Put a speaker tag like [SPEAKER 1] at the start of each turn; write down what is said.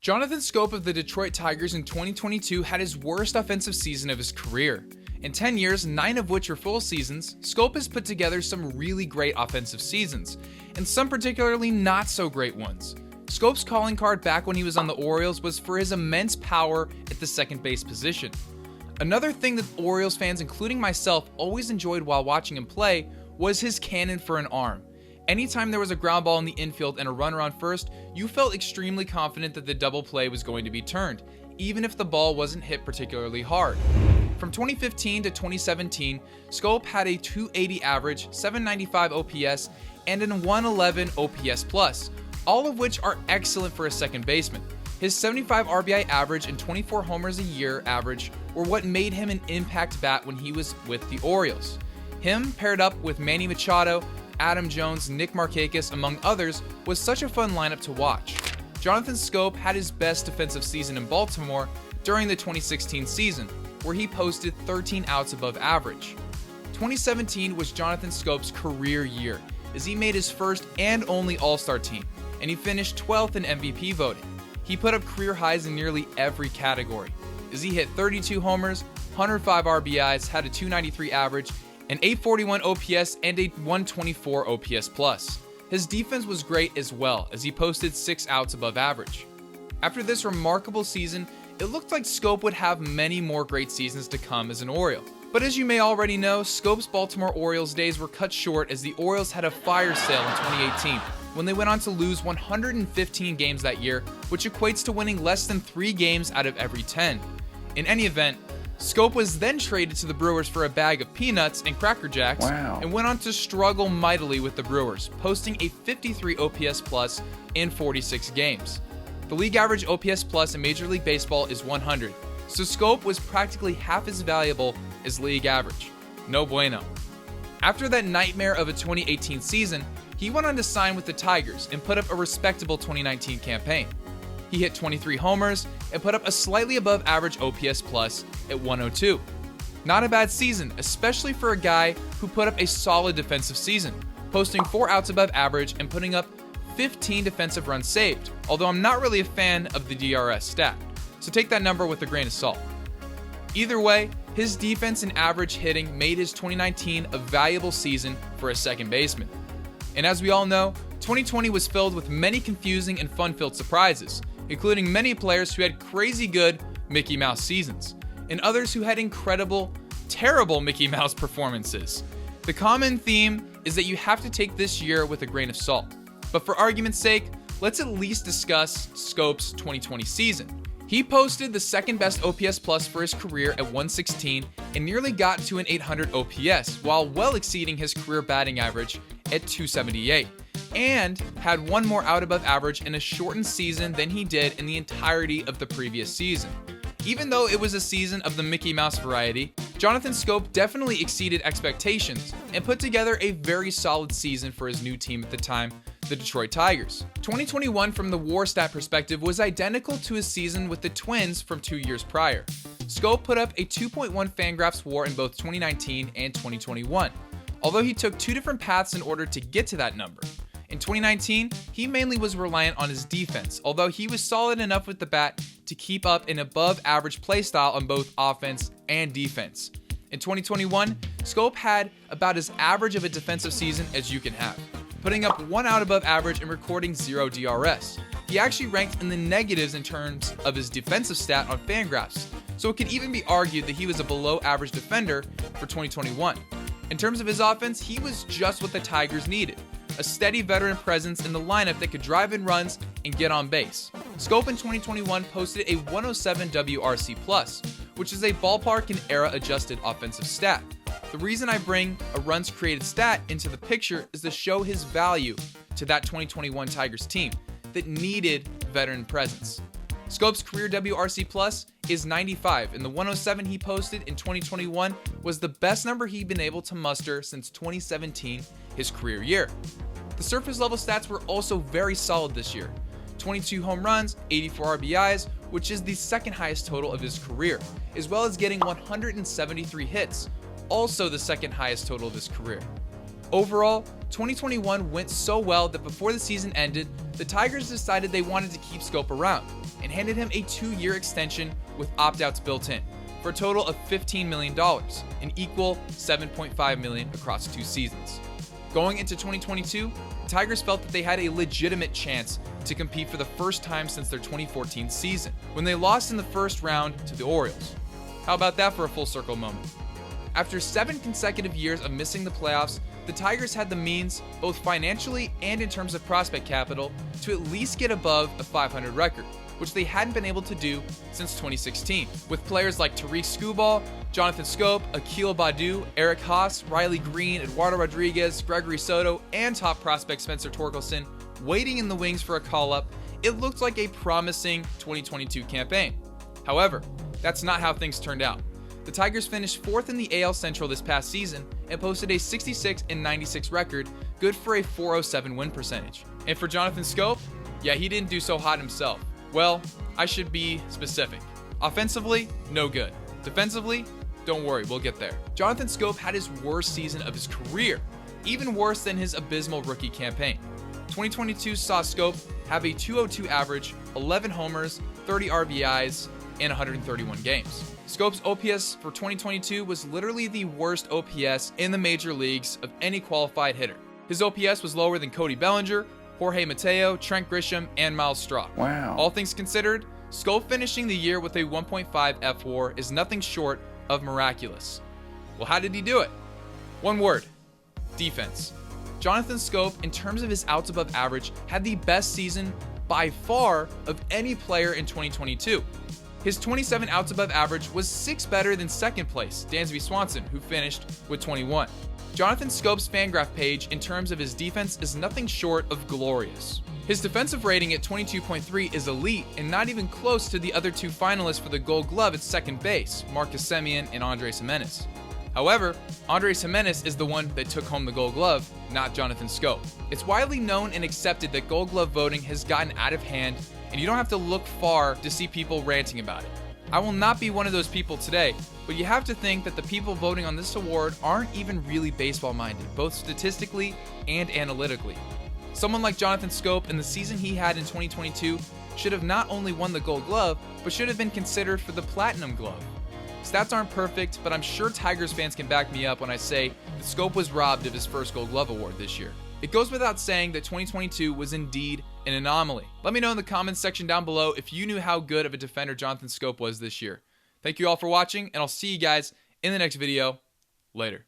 [SPEAKER 1] Jonathan Schoop of the Detroit Tigers in 2022 had his worst offensive season of his career. In 10 years, 9 of which are full seasons, Schoop has put together some really great offensive seasons, and some particularly not so great ones. Schoop's calling card back when he was on the Orioles was for his immense power at the second base position. Another thing that Orioles fans, including myself, always enjoyed while watching him play was his cannon for an arm. Anytime there was a ground ball in the infield and a runner on first, you felt extremely confident that the double play was going to be turned, even if the ball wasn't hit particularly hard. From 2015 to 2017, Schoop had a .280 average, .795 OPS, and an .111 OPS plus, all of which are excellent for a second baseman. His 75 RBI average and 24 homers a year average were what made him an impact bat when he was with the Orioles. Him, paired up with Manny Machado, Adam Jones, Nick Markakis, among others, was such a fun lineup to watch. Jonathan Schoop had his best defensive season in Baltimore during the 2016 season, where he posted 13 outs above average. 2017 was Jonathan Schoop's career year, as he made his first and only All-Star team, and he finished 12th in MVP voting. He put up career highs in nearly every category, as he hit 32 homers, 105 RBIs, had a .293 average, an .841 OPS, and a .124 OPS plus. His defense was great as well, as he posted 6 outs above average. After this remarkable season, it looked like Schoop would have many more great seasons to come as an Oriole. But as you may already know, Schoop's Baltimore Orioles days were cut short as the Orioles had a fire sale in 2018, when they went on to lose 115 games that year, which equates to winning less than 3 games out of every 10. In any event, Schoop was then traded to the Brewers for a bag of peanuts and Cracker Jacks, and went on to struggle mightily with the Brewers, posting a 53 OPS plus in 46 games. The league average OPS plus in Major League Baseball is 100, so Schoop was practically half as valuable as league average. No bueno. After that nightmare of a 2018 season, he went on to sign with the Tigers and put up a respectable 2019 campaign. He hit 23 homers and put up a slightly above average OPS plus at 102. Not a bad season, especially for a guy who put up a solid defensive season, posting 4 outs above average and putting up 15 defensive runs saved, although I'm not really a fan of the DRS stat, so take that number with a grain of salt. Either way, his defense and average hitting made his 2019 a valuable season for a second baseman. And as we all know, 2020 was filled with many confusing and fun-filled surprises, including many players who had crazy good Mickey Mouse seasons, and others who had incredible, terrible Mickey Mouse performances. The common theme is that you have to take this year with a grain of salt. But for argument's sake, let's at least discuss Schoop's 2020 season. He posted the second best OPS plus for his career at 116 and nearly got to an 800 OPS, while well exceeding his career batting average at 278. And had 1 more out above average in a shortened season than he did in the entirety of the previous season. Even though it was a season of the Mickey Mouse variety, Jonathan Schoop definitely exceeded expectations and put together a very solid season for his new team at the time, the Detroit Tigers. 2021 from the WAR stat perspective was identical to his season with the Twins from 2 years prior. Schoop put up a 2.1 Fangraphs WAR in both 2019 and 2021, although he took 2 different paths in order to get to that number. In 2019, he mainly was reliant on his defense, although he was solid enough with the bat to keep up an above-average play style on both offense and defense. In 2021, Schoop had about as average of a defensive season as you can have, putting up 1 out above average and recording 0 DRS. He actually ranked in the negatives in terms of his defensive stat on Fangraphs, so it could even be argued that he was a below-average defender for 2021. In terms of his offense, he was just what the Tigers needed. A steady veteran presence in the lineup that could drive in runs and get on base. Schoop in 2021 posted a 107 WRC+, which is a ballpark and era-adjusted offensive stat. The reason I bring a runs created stat into the picture is to show his value to that 2021 Tigers team that needed veteran presence. Schoop's career WRC+ is 95, and the 107 he posted in 2021 was the best number he'd been able to muster since 2017, his career year. The surface level stats were also very solid this year. 22 home runs, 84 RBIs, which is the second highest total of his career, as well as getting 173 hits, also the second highest total of his career. Overall, 2021 went so well that before the season ended, the Tigers decided they wanted to keep Schoop around. and handed him a 2-year extension with opt-outs built in, for a total of $15 million, an equal $7.5 million across 2 seasons. Going into 2022, the Tigers felt that they had a legitimate chance to compete for the first time since their 2014 season, when they lost in the first round to the Orioles. How about that for a full circle moment? After 7 consecutive years of missing the playoffs, the Tigers had the means, both financially and in terms of prospect capital, to at least get above a .500 record, which they hadn't been able to do since 2016. With players like Tariq Skubal, Jonathan Schoop, Akil Baddoo, Eric Haas, Riley Green, Eduardo Rodriguez, Gregory Soto, and top prospect Spencer Torkelson waiting in the wings for a call-up, it looked like a promising 2022 campaign. However, that's not how things turned out. The Tigers finished 4th in the AL Central this past season and posted a 66-96 record, good for a .407 win percentage. And for Jonathan Schoop, yeah, he didn't do so hot himself. Well, I should be specific. Offensively, no good. Defensively, don't worry, we'll get there. Jonathan Schoop had his worst season of his career, even worse than his abysmal rookie campaign. 2022 saw Schoop have a .202 average, 11 homers, 30 RBIs, in 131 games. Schoop's OPS for 2022 was literally the worst OPS in the major leagues of any qualified hitter. His OPS was lower than Cody Bellinger, Jorge Mateo, Trent Grisham, and Miles Straw.
[SPEAKER 2] Wow.
[SPEAKER 1] All things considered, Schoop finishing the year with a 1.5 F4 is nothing short of miraculous. Well, how did he do it? One word: defense. Jonathan Schoop, in terms of his outs above average, had the best season by far of any player in 2022. His 27 outs above average was 6 better than second place, Dansby Swanson, who finished with 21. Jonathan Schoop's Fangraph page in terms of his defense is nothing short of glorious. His defensive rating at 22.3 is elite and not even close to the other 2 finalists for the Gold Glove at second base, Marcus Semien and Andres Gimenez. However, Andres Gimenez is the one that took home the Gold Glove, not Jonathan Schoop. It's widely known and accepted that Gold Glove voting has gotten out of hand, and you don't have to look far to see people ranting about it. I will not be one of those people today, but you have to think that the people voting on this award aren't even really baseball minded, both statistically and analytically. Someone like Jonathan Schoop and the season he had in 2022 should have not only won the Gold Glove, but should have been considered for the Platinum Glove. Stats aren't perfect, but I'm sure Tigers fans can back me up when I say that Schoop was robbed of his first Gold Glove award this year. It goes without saying that 2022 was indeed an anomaly. Let me know in the comments section down below if you knew how good of a defender Jonathan Schoop was this year. Thank you all for watching, and I'll see you guys in the next video. Later.